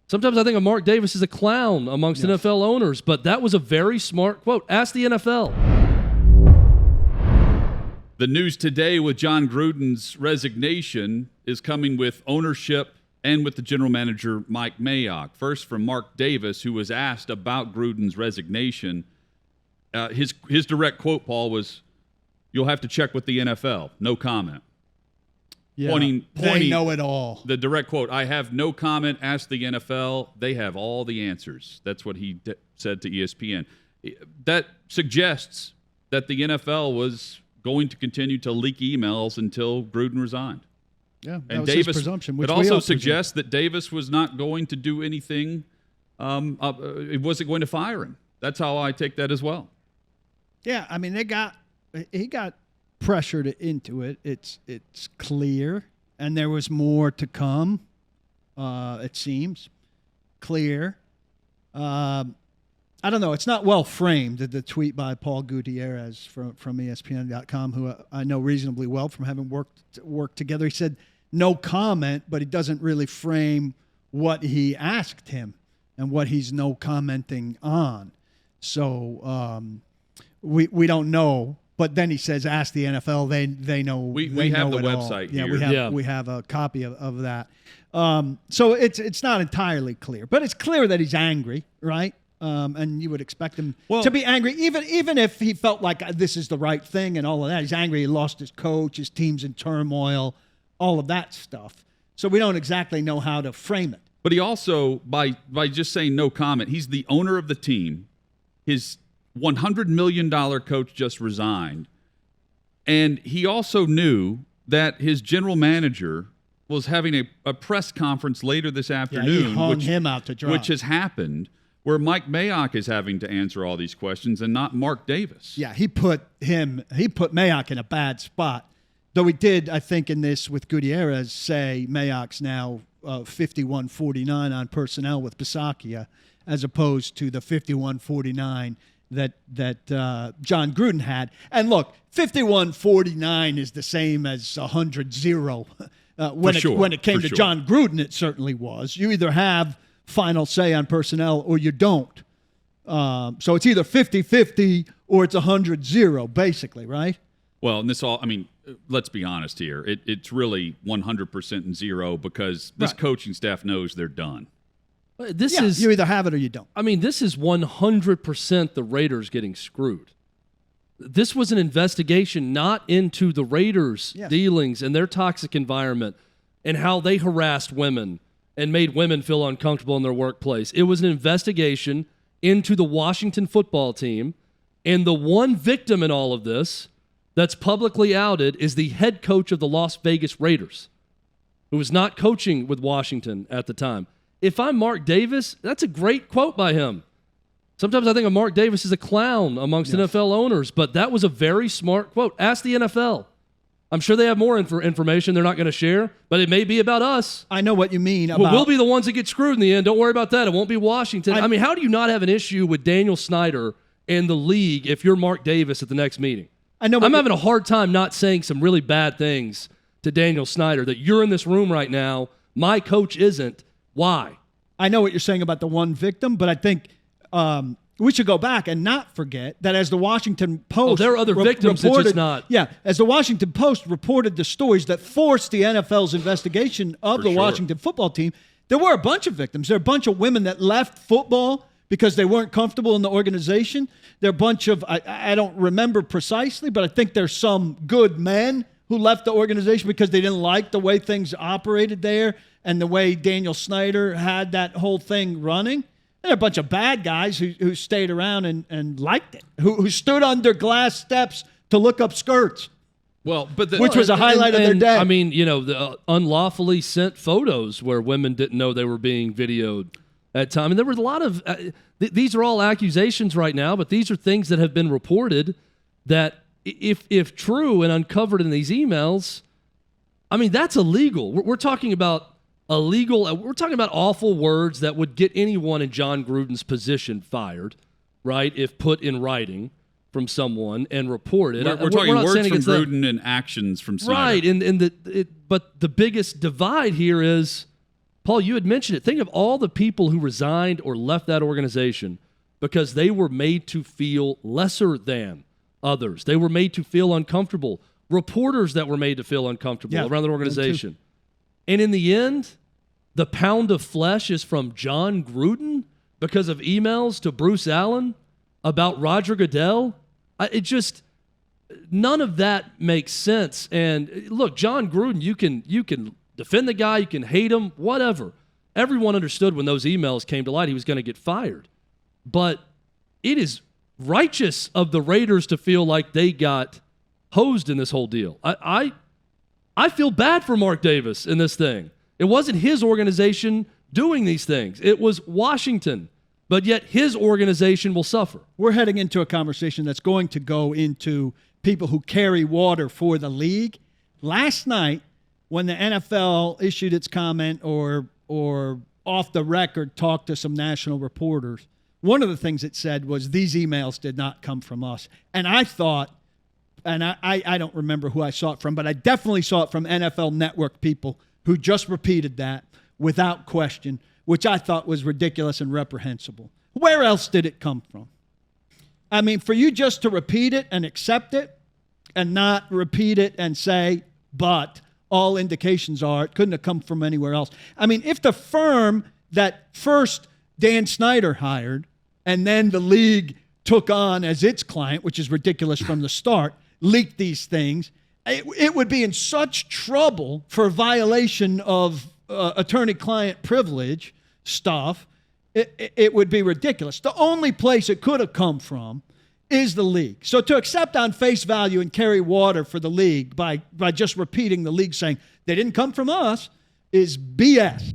Sometimes I think of Mark Davis as a clown amongst NFL owners, but that was a very smart quote. Ask the NFL. The news today with John Gruden's resignation is coming with ownership and with the general manager, Mike Mayock. First from Mark Davis, who was asked about Gruden's resignation. His direct quote, Paul, was, "You'll have to check with the NFL. No comment." Yeah, pointing, they know it all. The direct quote, "I have no comment. Ask the NFL. They have all the answers." That's what he said to ESPN. That suggests that the NFL was going to continue to leak emails until Gruden resigned. Yeah, that and was Davis, his presumption. It also suggests that Davis was not going to do anything. It wasn't going to fire him. That's how I take that as well. Yeah, I mean, he got pressured into it. It's clear, and there was more to come. It seems clear. I don't know. It's not well framed, the tweet by Paul Gutierrez from ESPN.com, who I know reasonably well from having worked together. He said no comment, but he doesn't really frame what he asked him and what he's no commenting on. So we don't know. But then he says, "Ask the NFL. They know." We know have the it website all. here. Yeah, we have a copy of that. So it's not entirely clear, but it's clear that he's angry, right? And you would expect him to be angry, even if he felt like this is the right thing and all of that. He's angry. He lost his coach. His team's in turmoil. All of that stuff. So we don't exactly know how to frame it. But he also, by just saying no comment, he's the owner of the team. His $100 million coach just resigned. And he also knew that his general manager was having a press conference later this afternoon. He hung him out to dry. Which has happened, where Mike Mayock is having to answer all these questions and not Mark Davis. Yeah, he put Mayock in a bad spot. Though he did, I think, in this with Gutierrez, say Mayock's now 51-49 on personnel with Bisaccia, as opposed to the 51-49 that John Gruden had. And look, 51-49 is the same as 100-0. When it came to John Gruden, it certainly was. You either have final say on personnel or you don't. So it's either 50-50 or it's 100-0, basically, right? Well, and let's be honest here. It's really 100% and 0 because this coaching staff knows they're done. You either have it or you don't. I mean, this is 100% the Raiders getting screwed. This was an investigation not into the Raiders' dealings and their toxic environment and how they harassed women and made women feel uncomfortable in their workplace. It was an investigation into the Washington football team, and the one victim in all of this that's publicly outed is the head coach of the Las Vegas Raiders, who was not coaching with Washington at the time. If I'm Mark Davis, that's a great quote by him. Sometimes I think of Mark Davis as a clown amongst NFL owners, but that was a very smart quote. Ask the NFL. I'm sure they have more information they're not going to share, but it may be about us. I know what you mean. We'll be the ones that get screwed in the end. Don't worry about that. It won't be Washington. I mean, how do you not have an issue with Daniel Snyder and the league if you're Mark Davis at the next meeting? I'm having a hard time not saying some really bad things to Daniel Snyder, that you're in this room right now, my coach isn't. Why? I know what you're saying about the one victim, but I think we should go back and not forget that as the Washington Post... there are other victims, it's just not... Yeah, as the Washington Post reported the stories that forced the NFL's investigation of the Washington football team, there were a bunch of victims. There are a bunch of women that left football because they weren't comfortable in the organization. There are a bunch of, I don't remember precisely, but I think there's some good men who left the organization because they didn't like the way things operated there and the way Daniel Snyder had that whole thing running. And there are a bunch of bad guys who stayed around and liked it, who stood under glass steps to look up skirts. Well, which was a highlight of their day. I mean, the unlawfully sent photos where women didn't know they were being videoed at time. And there were a lot of these are all accusations right now, but these are things that have been reported that if true and uncovered in these emails, I mean, that's illegal. We're talking about illegal. We're talking about awful words that would get anyone in John Gruden's position fired, right? If put in writing from someone and reported. We're talking words from Gruden and actions from Snyder. Right, but the biggest divide here is Paul, you had mentioned it. Think of all the people who resigned or left that organization because they were made to feel lesser than others. They were made to feel uncomfortable. Reporters that were made to feel uncomfortable around their organization. And in the end, the pound of flesh is from John Gruden because of emails to Bruce Allen about Roger Goodell. None of that makes sense. And look, John Gruden, you can defend the guy, you can hate him, whatever. Everyone understood when those emails came to light he was going to get fired. But it is righteous of the Raiders to feel like they got hosed in this whole deal. I feel bad for Mark Davis in this thing. It wasn't his organization doing these things. It was Washington. But yet his organization will suffer. We're heading into a conversation that's going to go into people who carry water for the league. Last night, when the NFL issued its comment or off the record talked to some national reporters, one of the things it said was these emails did not come from us. And I thought, and I don't remember who I saw it from, but I definitely saw it from NFL Network people who just repeated that without question, which I thought was ridiculous and reprehensible. Where else did it come from? I mean, for you just to repeat it and accept it and not repeat it and say, but all indications are it couldn't have come from anywhere else. I mean, if the firm that first Dan Snyder hired and then the league took on as its client, which is ridiculous from the start, leaked these things, it would be in such trouble for violation of attorney-client privilege stuff. It would be ridiculous. The only place it could have come from is the league. So to accept on face value and carry water for the league by just repeating the league saying they didn't come from us is BS.